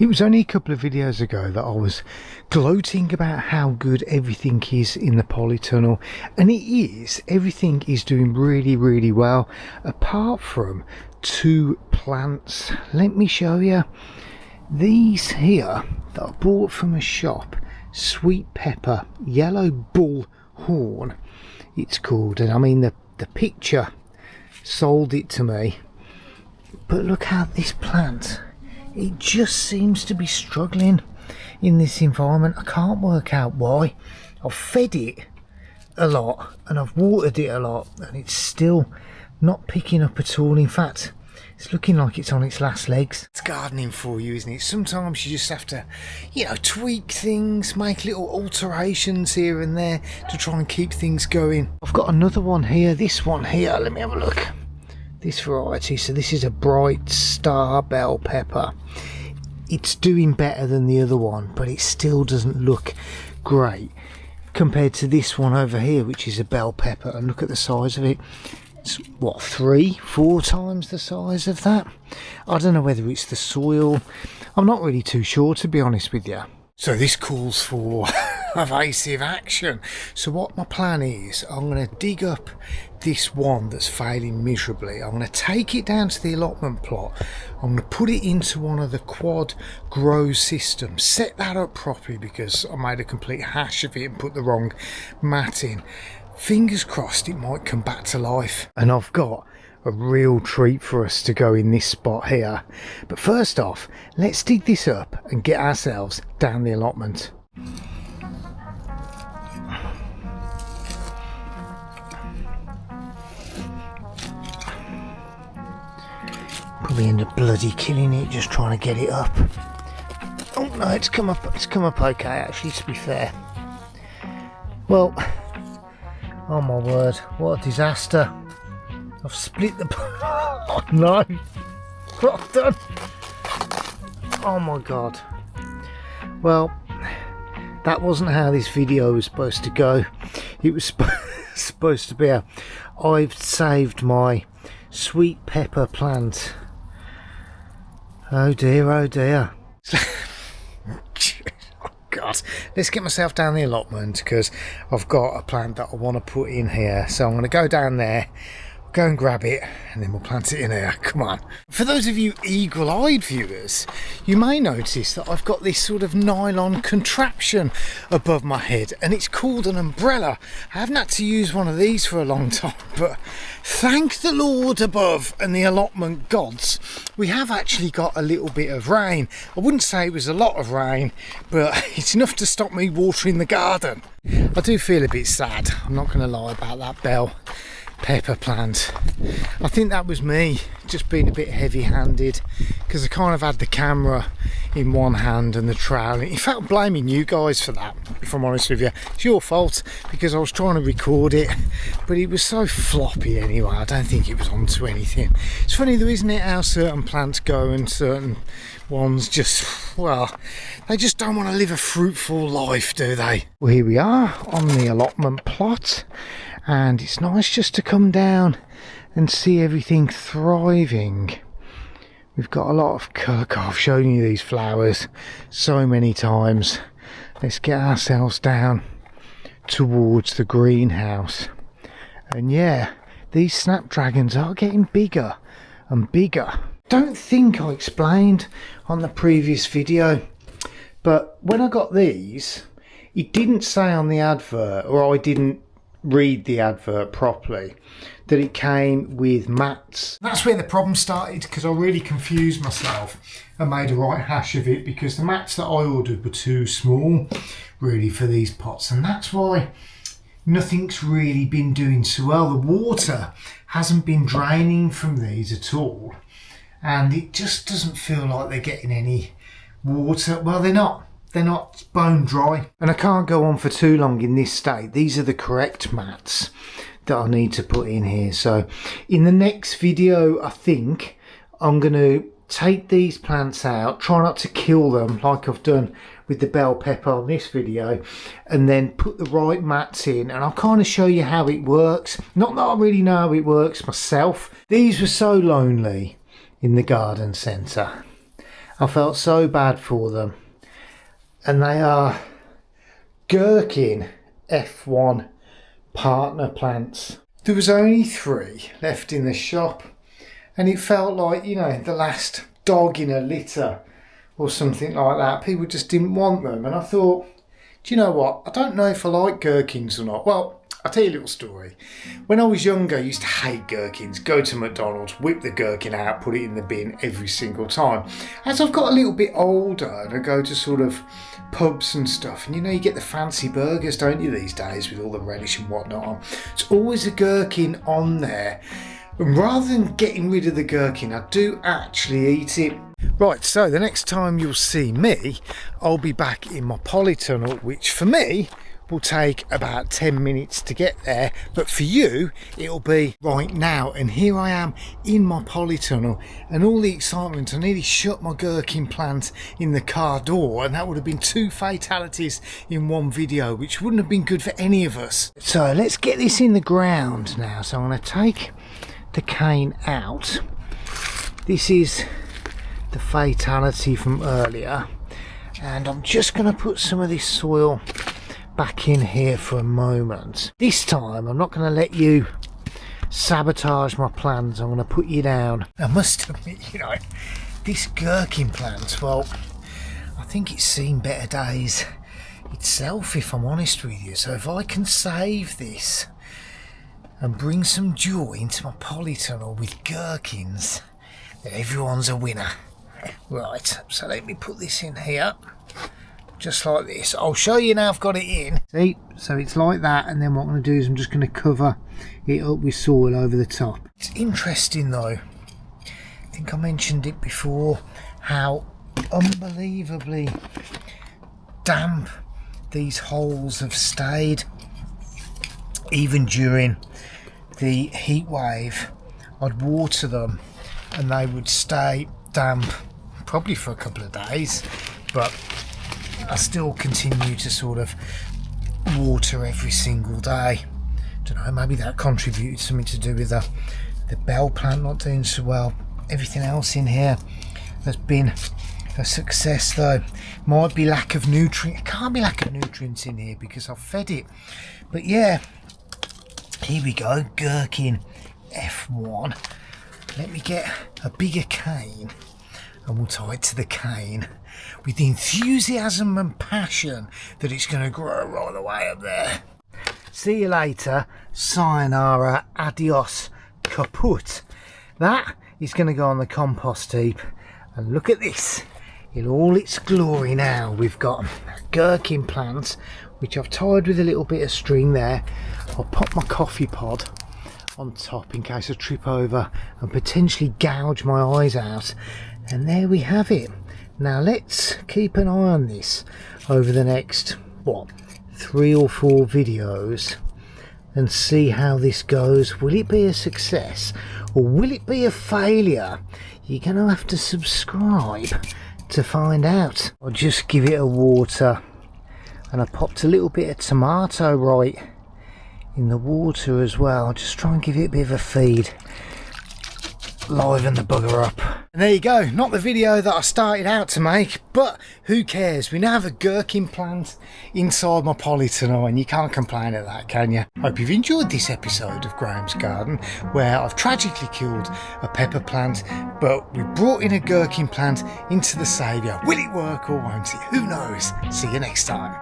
It was only a couple of videos ago that I was gloating about how good everything is in the polytunnel, and it is. Everything is doing really well, apart from two plants. Let me show you. These here that I bought from a shop, sweet pepper, yellow bull horn it's called, and I mean the picture sold it to me. But look at this plant. It just seems to be struggling in this environment. I can't work out why. I've fed it a lot and I've watered it a lot, and it's still not picking up at all. In fact, it's looking like it's on its last legs. It's gardening for you, isn't it? Sometimes you just have to, tweak things, make little alterations here and there to try and keep things going. I've got another one here. This one here, let me have a look. This variety, so this is a bright star bell pepper. It's doing better than the other one, but it still doesn't look great compared to this one over here, which is a bell pepper. And look at the size of it. It's what, 3-4 times the size of that? I don't know whether it's the soil. I'm not really too sure, to be honest with you. So this calls for evasive action. So what my plan is, I'm going to dig up this one that's failing miserably. I'm going to take it down to the allotment plot. I'm going to put it into one of the quad grow systems, set that up properly because I made a complete hash of it and put the wrong mat in. Fingers crossed it might come back to life. And I've got a real treat for us to go in this spot here. But first off, let's dig this up and get ourselves down the allotment. Probably end up bloody killing it just trying to get it up. Oh no, it's come up okay actually, to be fair. Well, oh my word, what a disaster. I've split the... Oh no! What I've done! Oh my god. Well, that wasn't how this video was supposed to go. It was supposed to be a... I've saved my sweet pepper plant. Oh dear, oh dear. God, let's get myself down the allotment because I've got a plant that I want to put in here. So I'm going to go down there, go and grab it, and then we'll plant it in here. Come on. For those of you eagle-eyed viewers, you may notice that I've got this sort of nylon contraption above my head, and it's called an umbrella. I haven't had to use one of these for a long time, but thank the Lord above and the allotment gods, we have actually got a little bit of rain. I wouldn't say it was a lot of rain, but it's enough to stop me watering the garden. I do feel a bit sad, I'm not going to lie about that bell pepper plant. I think that was me just being a bit heavy-handed because I kind of had the camera in one hand and the trowel. In fact, I'm blaming you guys for that, if I'm honest with you. It's your fault because I was trying to record it, but it was so floppy anyway. I don't think it was onto anything. It's funny though, isn't it, how certain plants go and certain ones just, well, they just don't want to live a fruitful life, do they? Well, here we are on the allotment plot, and it's nice just to come down and see everything thriving. We've got a lot of colour. I've shown you these flowers so many times. Let's get ourselves down towards the greenhouse. And yeah, these snapdragons are getting bigger and bigger. Don't think I explained on the previous video, but when I got these, it didn't say on the advert, or I didn't read the advert properly, that it came with mats. That's where the problem started, because I really confused myself and made a right hash of it, because the mats that I ordered were too small really for these pots, and that's why nothing's really been doing so well. The water hasn't been draining from these at all, and it just doesn't feel like they're getting any water. Well, they're not bone dry, and I can't go on for too long in this state. These are the correct mats that I need to put in here. So in the next video, I think I'm going to take these plants out, try not to kill them like I've done with the bell pepper on this video, and then put the right mats in, and I'll kind of show you how it works. Not that I really know how it works myself. These were so lonely in the garden centre, I felt so bad for them. And they are Gherkin F1 partner plants. There was only 3 left in the shop, and it felt like, you know, the last dog in a litter or something like that. People just didn't want them, and I thought, do you know what? I don't know if I like gherkins or not. Well, I'll tell you a little story. When I was younger, I used to hate gherkins. Go to McDonald's, whip the gherkin out, put it in the bin every single time. As I've got a little bit older and I go to sort of pubs and stuff, and you know, you get the fancy burgers, don't you, these days, with all the relish and whatnot on. It's always a gherkin on there. And rather than getting rid of the gherkin, I do actually eat it. Right, so the next time you'll see me, I'll be back in my polytunnel, which for me will take about 10 minutes to get there, but for you it'll be right now. And here I am in my polytunnel, and all the excitement. I nearly shut my gherkin plant in the car door, and that would have been 2 fatalities in one video, which wouldn't have been good for any of us. So let's get this in the ground now. So I'm going to take the cane out. This is the fatality from earlier, and I'm just going to put some of this soil back in here for a moment. This time I'm not going to let you sabotage my plans. I'm going to put you down. I must admit, you know, this gherkin plant, well, I think it's seen better days itself, if I'm honest with you. So if I can save this and bring some joy into my polytunnel with gherkins, then everyone's a winner. Right, so let me put this in here. Just like this. I'll show you now I've got it in. See, so it's like that, and then what I'm going to do is I'm just going to cover it up with soil over the top. It's interesting though, I think I mentioned it before, how unbelievably damp these holes have stayed. Even during the heat wave, I'd water them and they would stay damp probably for a couple of days, but I still continue to sort of water every single day. Don't know, maybe that contributed something to do with the bell plant not doing so well. Everything else in here has been a success though. Might be lack of nutrient. It can't be lack of nutrients in here because I've fed it. But yeah, here we go, Gherkin F1. Let me get a bigger cane and we'll tie it to the cane with the enthusiasm and passion that it's going to grow right the way up there. See you later, sayonara, adios, kaput. That is going to go on the compost heap, and look at this in all its glory now. We've got a gherkin plant which I've tied with a little bit of string there. I'll pop my coffee pod on top in case I trip over and potentially gouge my eyes out, and there we have it. Now let's keep an eye on this over the next, what, 3 or 4 videos and see how this goes. Will it be a success or will it be a failure? You're going to have to subscribe to find out. I'll just give it a water, and I popped a little bit of tomato right in the water as well. I'll just try and give it a bit of a feed, liven the bugger up. And there you go, not the video that I started out to make, but who cares? We now have a gherkin plant inside my polytunnel, and you can't complain at that, can you? Hope you've enjoyed this episode of Graham's Garden, where I've tragically killed a pepper plant, but we brought in a gherkin plant into the saviour. Will it work or won't it? Who knows? See you next time.